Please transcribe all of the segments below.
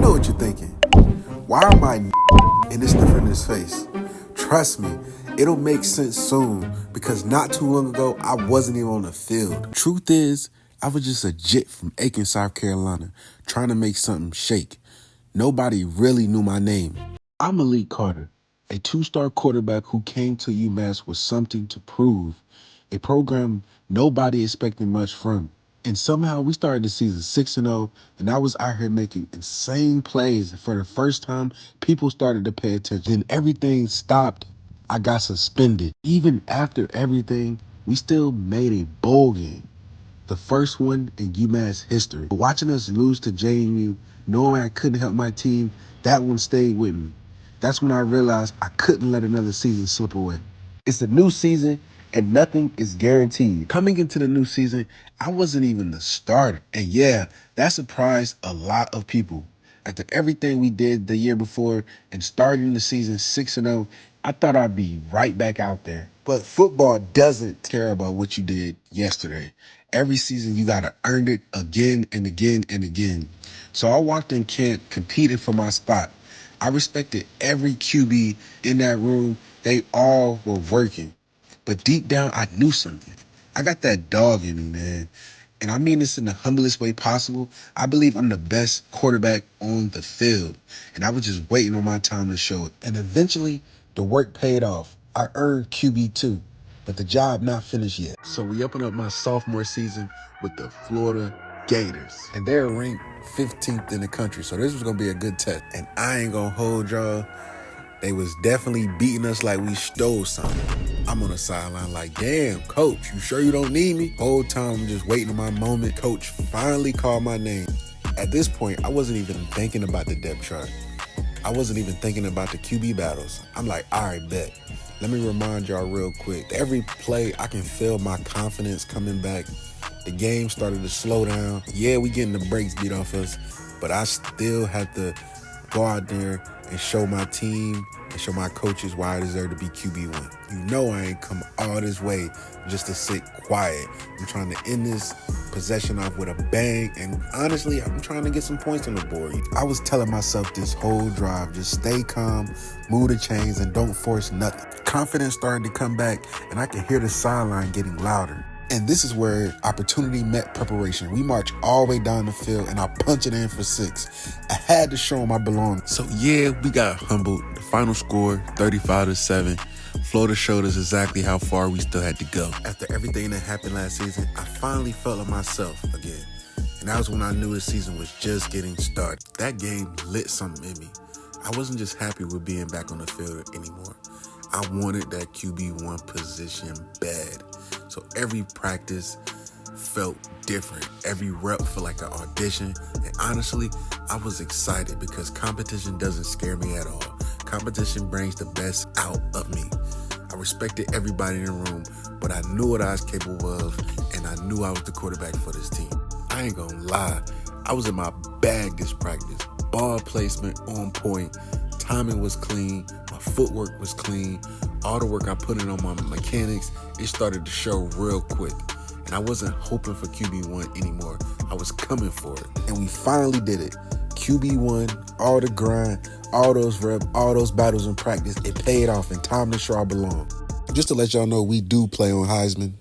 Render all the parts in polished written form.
know what you're thinking. Why am I and it's different in his face? Trust me, it'll make sense soon because not too long ago, I wasn't even on the field. Truth is, I was just a jit from Aiken, South Carolina, trying to make something shake. Nobody really knew my name. I'm Malik Carter, a two-star quarterback who came to UMass with something to prove, a program nobody expected much from. And somehow we started the season 6-0, and I was out here making insane plays. For the first time, people started to pay attention. Then everything stopped. I got suspended. Even after everything, we still made a bowl game. The first one in UMass history. Watching us lose to JMU, knowing I couldn't help my team, that one stayed with me. That's when I realized I couldn't let another season slip away. It's a new season and nothing is guaranteed. Coming into the new season, I wasn't even the starter. And yeah, that surprised a lot of people. After everything we did the year before and starting the season 6-0, I thought I'd be right back out there. But football doesn't care about what you did yesterday. Every season you gotta earn it again and again and again. So I walked in camp competing for my spot. I respected every QB in that room. They all were working. But deep down, I knew something. I got that dog in me, man. And I mean this in the humblest way possible. I believe I'm the best quarterback on the field. And I was just waiting on my time to show it. And eventually, the work paid off. I earned QB2, but the job not finished yet. So we open up my sophomore season with the Florida Gators. And they're ranked 15th in the country. So this was going to be a good test. And I ain't going to hold y'all. They was definitely beating us like we stole something. I'm on the sideline like, damn, coach, you sure you don't need me? Whole time I'm just waiting on my moment. Coach finally called my name. At this point, I wasn't even thinking about the depth chart. I wasn't even thinking about the QB battles. I'm like, all right, bet. Let me remind y'all real quick. Every play, I can feel my confidence coming back. The game started to slow down. Yeah, we getting the brakes beat off us, but I still had to go out there and show my team and show my coaches why I deserve to be QB1. You know I ain't come all this way just to sit quiet. I'm trying to end this possession off with a bang, and honestly, I'm trying to get some points on the board. I was telling myself this whole drive, just stay calm, move the chains, and don't force nothing. Confidence started to come back, and I could hear the sideline getting louder. And this is where opportunity met preparation. We marched all the way down the field, and I punched it in for 6. I had to show them I belong. So yeah, we got humbled. The final score, 35-7. Florida showed us exactly how far we still had to go. After everything that happened last season, I finally felt like myself again. And that was when I knew the season was just getting started. That game lit something in me. I wasn't just happy with being back on the field anymore. I wanted that QB1 position bad. So every practice felt different. Every rep felt like an audition. And honestly, I was excited because competition doesn't scare me at all. Competition brings the best out of me. I respected everybody in the room, but I knew what I was capable of, and I knew I was the quarterback for this team. I ain't gonna lie. I was in my bag this practice. Ball placement on point. Timing was clean. My footwork was clean. All the work I put in on my mechanics, it started to show real quick. And I wasn't hoping for QB1 anymore. I was coming for it. And we finally did it. QB1, all the grind, all those reps, all those battles in practice, it paid off, and time to show I belong. Just to let y'all know, we do play on Heisman.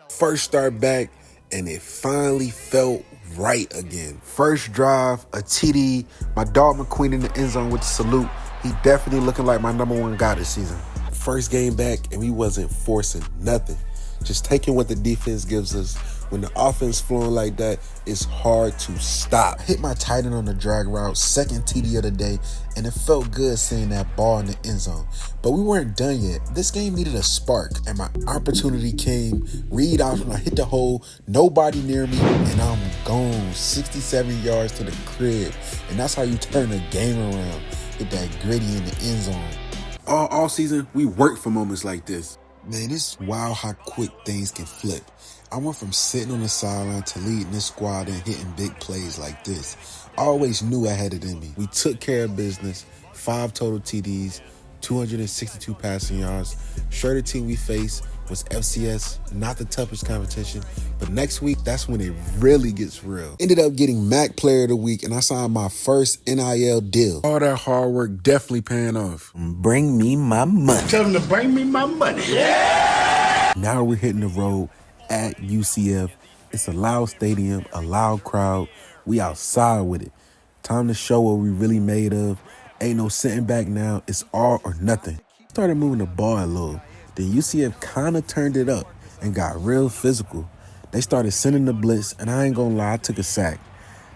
First start back, and it finally felt right again. First drive, a TD, my dog McQueen in the end zone with the salute. He definitely looking like my #1 guy this season. First game back, and we wasn't forcing nothing. Just taking what the defense gives us. When the offense flowing like that, it's hard to stop. Hit my tight end on the drag route, second TD of the day, and it felt good seeing that ball in the end zone. But we weren't done yet. This game needed a spark, and my opportunity came. Read option, I hit the hole, nobody near me, and I'm gone. 67 yards to the crib. And that's how you turn a game around. Hit that gritty in the end zone. All season, we worked for moments like this. Man, it's wild how quick things can flip. I went from sitting on the sideline to leading this squad and hitting big plays like this. I always knew I had it in me. We took care of business, 5 total TDs, 262 passing yards. Sure, the team we faced was FCS, not the toughest competition, but next week, that's when it really gets real. Ended up getting MAC Player of the Week, and I signed my first NIL deal. All that hard work definitely paying off. Bring me my money. Tell them to bring me my money. Yeah! Now we're hitting the road at UCF. It's a loud stadium, a loud crowd. We outside with it. Time to show what we really made of. Ain't no sitting back now. It's all or nothing. Started moving the ball a little. Then UCF kind of turned it up and got real physical. They started sending the blitz, and I ain't gonna lie, I took a sack.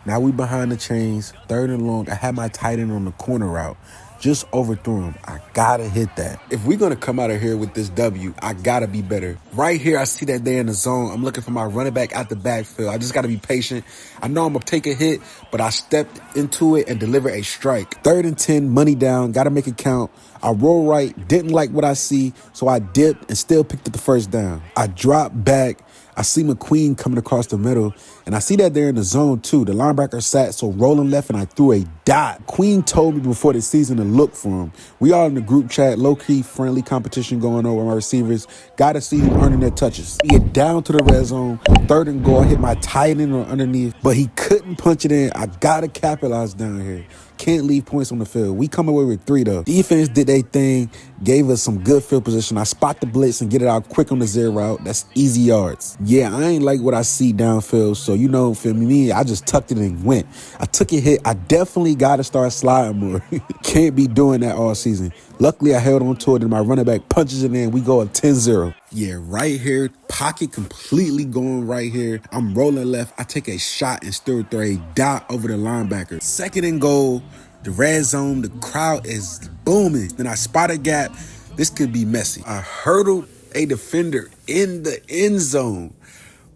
Now we behind the chains, 3rd and long. I had my tight end on the corner route. Just overthrew him. I gotta hit that. If we're gonna come out of here with this W, I gotta be better. Right here, I see that they're in the zone. I'm looking for my running back out the backfield. I just gotta be patient. I know I'm gonna take a hit, but I stepped into it and delivered a strike. 3rd and 10, money down, gotta make it count. I roll right, didn't like what I see, so I dipped and still picked up the first down. I dropped back. I see McQueen coming across the middle, and I see that they're in the zone too. The linebacker sat, so rolling left, and I threw a dot. Queen told me before the season to look for him. We all in the group chat, low-key friendly competition going on with my receivers. Got to see him earning their touches. He get down to the red zone, 3rd and goal, hit my tight end on underneath, but he couldn't punch it in. I got to capitalize down here. Can't leave points on the field. We come away with 3 though. Defense did their thing, gave us some good field position. I spot the blitz and get it out quick on the zero route. That's easy yards. Yeah, I ain't like what I see downfield, so you know, for me, I just tucked it and went. I took a hit. I definitely got to start sliding more. Can't be doing that all season. Luckily, I held on to it, and my running back punches it in. We go up 10-0. Yeah, right here, pocket completely going right here. I'm rolling left. I take a shot and still throw a dot over the linebacker. 2nd and goal, the red zone, the crowd is booming. Then I spot a gap. This could be messy. I hurdled a defender in the end zone.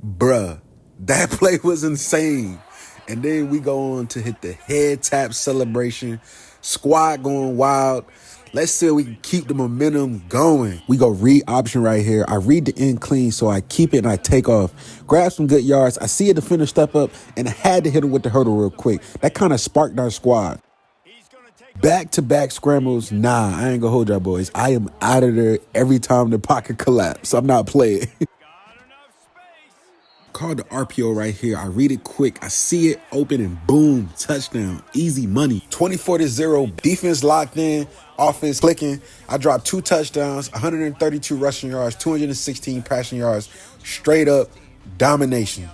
Bruh, that play was insane. And then we go on to hit the head tap celebration. Squad going wild. Let's see if we can keep the momentum going. We go read option right here. I read the end clean, so I keep it and I take off. Grab some good yards. I see a defender step up, and I had to hit him with the hurdle real quick. That kind of sparked our squad. Back-to-back scrambles. Nah, I ain't gonna hold y'all boys. I am out of there every time the pocket collapse. I'm not playing. Called the RPO right here. I read it quick. I see it open and boom, touchdown. Easy money. 24-0. Defense locked in. Offense clicking. I dropped 2 touchdowns, 132 rushing yards, 216 passing yards. Straight up domination.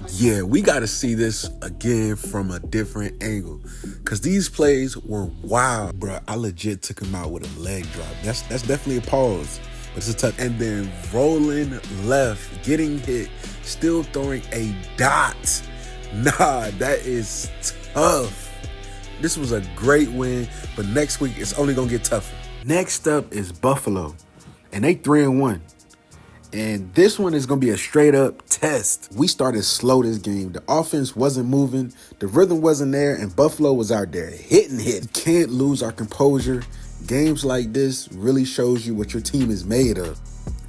Yeah, we got to see this again from a different angle, because these plays were wild. Bro, I legit took him out with a leg drop. That's definitely a pause. But it's a touch. And then rolling left, getting hit, still throwing a dot. Nah, that is tough. This was a great win, but next week it's only going to get tougher. Next up is Buffalo, and they 3-1. And this one is going to be a straight up test. We started slow this game. The offense wasn't moving. The rhythm wasn't there, and Buffalo was out there hitting. Can't lose our composure. Games like this really shows you what your team is made of.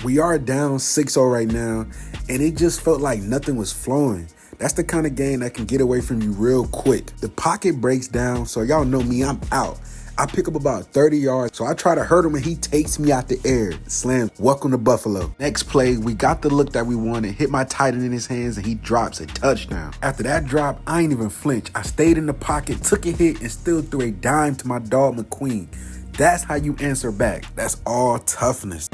We are down 6-0 right now, and it just felt like nothing was flowing. That's the kind of game that can get away from you real quick. The pocket breaks down, so y'all know me, I'm out. I pick up about 30 yards, so I try to hurt him, and he takes me out the air. Slam. Welcome to Buffalo. Next play, we got the look that we wanted, hit my tight end in his hands, and he drops a touchdown. After that drop, I ain't even flinch. I stayed in the pocket, took a hit, and still threw a dime to my dog McQueen. That's how you answer back. That's all toughness.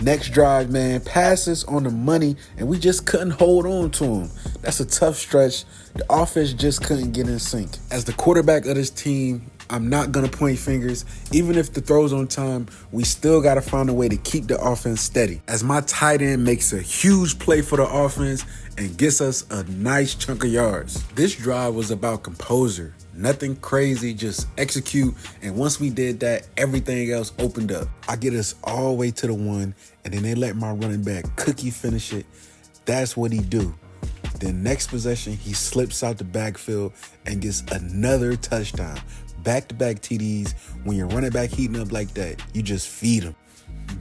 Next drive, man, passes on the money, and we just couldn't hold on to him. That's a tough stretch. The offense just couldn't get in sync. As the quarterback of this team, I'm not going to point fingers. Even if the throw's on time, we still got to find a way to keep the offense steady. As my tight end makes a huge play for the offense and gets us a nice chunk of yards. This drive was about composure. Nothing crazy, just execute. And once we did that, everything else opened up. I get us all the way to the 1, and then they let my running back Cookie finish it. That's what he do. Then next possession, he slips out the backfield and gets another touchdown. Back-to-back TDs. When you're running back heating up like that, you just feed him.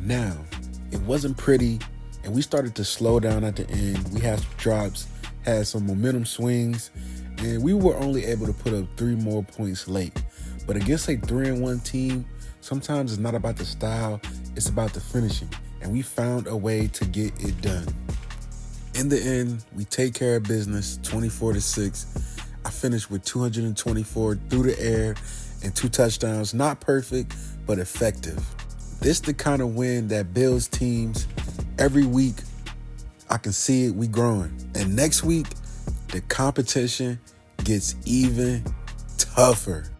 Now, it wasn't pretty, and we started to slow down at the end. We had some drops, had some momentum swings, and we were only able to put up 3 more points late. But against a 3-1 team, sometimes it's not about the style, It's about the finishing, and we found a way to get it done. In the end, we take care of business 24-6. I finished with 224 through the air and 2 touchdowns. Not perfect, but effective. This the kind of win that builds teams. Every week, I can see it, we growing. And next week, the competition gets even tougher.